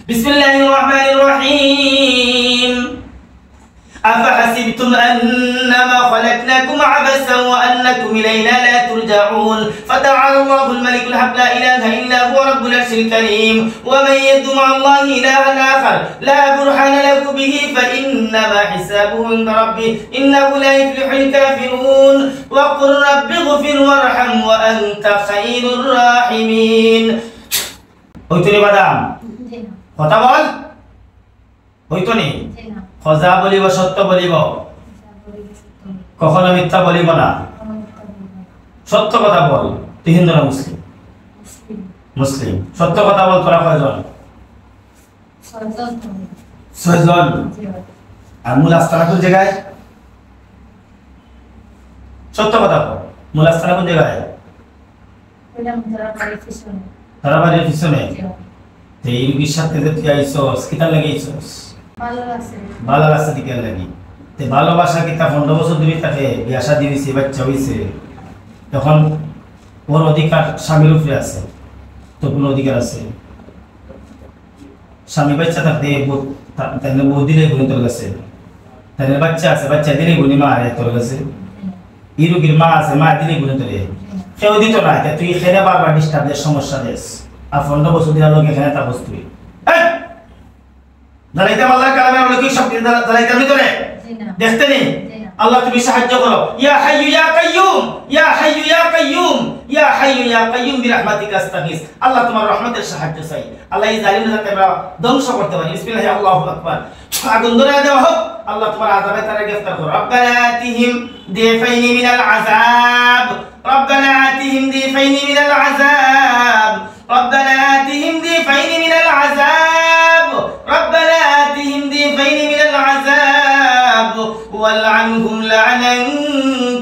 বিসমিল্লাহির রহমানির রহিম أفحسبتم أنما خلقناكم عبثا وأنكم إلينا لا ترجعون فتعالى الله الملك الحق لا إله إلا هو رب العرش الكريم ومن يدع مع الله إلها آخر لا برهان له به فإنما حسابه عند ربه إنه لا يفلح الكافرون وقل رب اغفر وارحم وأنت خير الراحمين হইতনি বাদাম কথা বল হইতনি খজা বলিব সত্য বলিব কখনো মিথ্যা বলিব না সত্য কথা বল তুই হিন্দু না মুসলিম মুসলিম সত্য কথা বল তোরা কয়জন ছয়জন আর মূল আস্তানা কোন জায়গায় সত্য কথা বল মূল আস্তানা কোন জায়গায় তারা বাড়ির পিছনে এই রুগীর সাথে যে তুই আইছস কিতা লাগাইছস ভালো লাগছে দিকে লাগি তে ভালোবাসা কিতা 15 বছর ধরে তাকে বিয়া শাদী হইছে বাচ্চা হইছে তখন ওর অধিকার স্বামীর উপরে আছে তো কোন অধিকার আছে স্বামী বাচ্চা থাকতে তাহলে বউ দিলে গুণী তোর কাছে তাহলে বাচ্চা আছে বাচ্চা দিলে গুণী মা আরে তোর কাছে এই রুগীর মা আছে মা দিলে গুণী তোরে কেউ দিত না তুই খেলে বারবার ডিস্টার্বের সমস্যা দেশ আর 15 বছর ধরে লোক এখানে তাপস তুই দালাইতে আল্লাহর কালামে অলৌকিক শক্তি দালাইতে ভিতরে দেখতে নেই আল্লাহ তুমি সাহায্য করো ইয়া হাইয়ু ইয়া কাইয়ুম ইয়া হাইয়ু ইয়া কাইয়ুম ইয়া হাইয়ু ইয়া কাইয়ুম বিরহমাতিকা আস্তাগীস আল্লাহ তোমার রহমতের সাহায্য চাই আল্লাহ এই জালিমদের যাতে আমরা ধ্বংস করতে পারি বিসমিল্লাহি আল্লাহু আকবার আগুন ধরে দেওয়া হোক আল্লাহ তোমার আযাবে তারা গ্রেফতার করো রব্বানা আতিহিম দিফাইনি মিনাল আযাব রব্বানা আতিহিম দিফাইনি মিনাল আযাব রব্বানা আতিহিম দিফাইনি মিনাল আযাব রব্বানা আতিহিম দিফাইনি মিনাল আযাব ওয়ালআনহুম লা'নান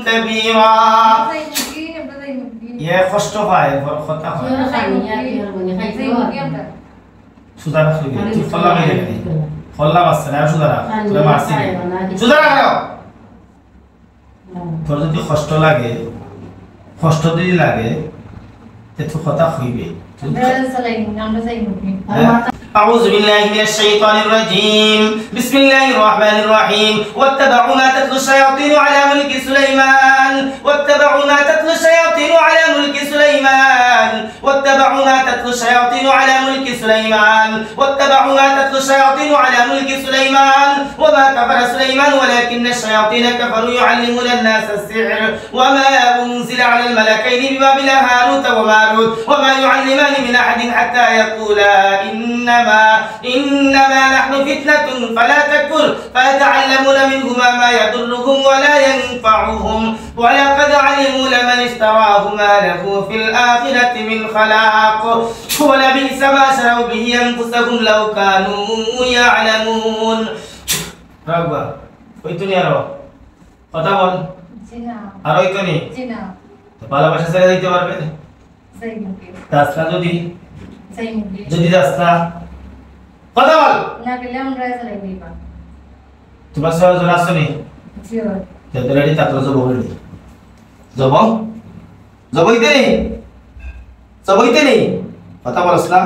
কাবীরা ইয়া কষ্ট পায় বড় কথা হয় সুদা রাখলি তুই ফল্লা মেরে গেলি ফল্লা বাসছে না সুদা রাখ তুই মারছিস সুদা রাখ তোর যদি কষ্ট লাগে কষ্ট যদি লাগে তে তো কথা হইবে أعوذ بالله من الشيطان الرجيم بسم الله الرحمن الرحيم واتبعوا ما تتلو الشياطين على ملك سليمان واتبعوا ما تتلو الشياطين على ملك سليمان واتبعوا ما تتلو الشياطين على ملك سليمان واتبعوا ما تتلو الشياطين على ملك سليمان وما كفر سليمان ولكن الشياطين كفروا يعلمون الناس السحر وما أنزل على الملكين ببابل هاروت وماروت وما يعلمان من أحد حتى يقولا إنما نحن فتنة فلا تكفر فيتعلمون منهما ما يضرهم ولا ينفعهم ولقد علموا لمن اشتراه ما له في الآخرة من خلاق ولبئس ما شروا به أنفسهم لو كانوا يعلمون رغبة ওইতনি আরো কথা বল আর ওইতনি ভালোবাসা ছেড়ে দিতে পারবে রাস্তা যদি রাস্তা কথা বল না পেলে আমরা চলে যাইবা তোমার সব জন আসনি জি তো রেডি থাকলো যাব বলি জবইতে নেই কথা বলছ না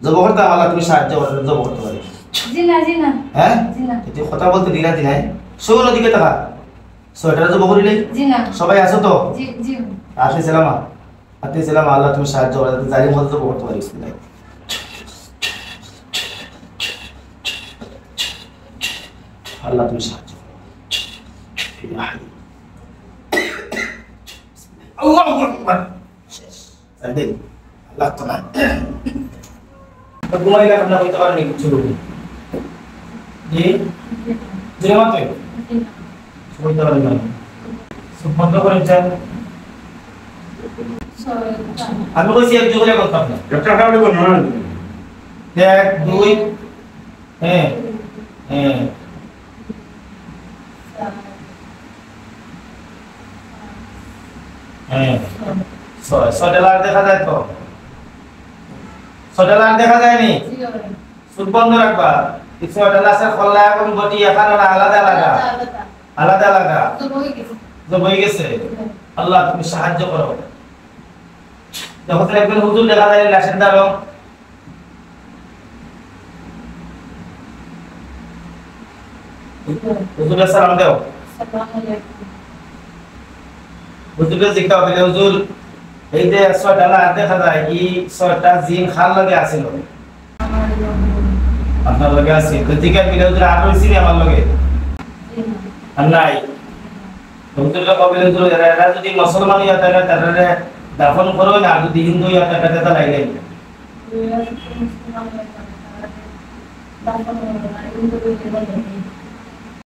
জব করতে আল্লাহ তুমি সাহায্য করো জব করতে পারি জি না হ্যাঁ জি না তুই কথা বলতে দিলা দিলাই শোনো দিকে তাকা সোয়েটার জব করিলে জি না সবাই আছো তো জি আতে সালাম আল্লাহ তুমি সাহায্য করো জালিম হতে জব করতে পারি বিসমিল্লাহ আল্লাহ তুমি সাহায্য আল্লাহু আকবার সাইদেন আল্লাহ তাআলা তো ঘুমাইলা আমরা কইতে পারি কিছু লোক জি জিরামাত কইতে পারি না সব বন্ধ করে যান আমি কইছি এক জোরে কথা না একটা কাউকে কোন না 1 2 হ্যাঁ সডেলার দেখা যায় তো সডেলার দেখা যায়নি সুদ বন্ধ রাখবা সডেলাসের খোলা এবং বটি এখন আলাদা তো বই গেছে আল্লাহ তুমি সাহায্য করো যখন একজন হুজুর দেখা যায় লাশের দ্বারা হুজুরের সালাম দাও। হুজুরের জিজ্ঞাসা হবে হুজুর এই যে ছয়টা লাশ দেখা যায় এই ছয়টা জিন খাল লগে আছিল আপনার লগে আছে তো ঠিক আছে হুজুর আর হইছি আমার লগে আর নাই হুজুরকে কবে হুজুর এরা যদি মুসলমান হইয়া থাকে তাহলে দাফন করো না যদি হিন্দু হইয়া থাকে তাহলে লাইলে দাফন করো না হিন্দু হইলে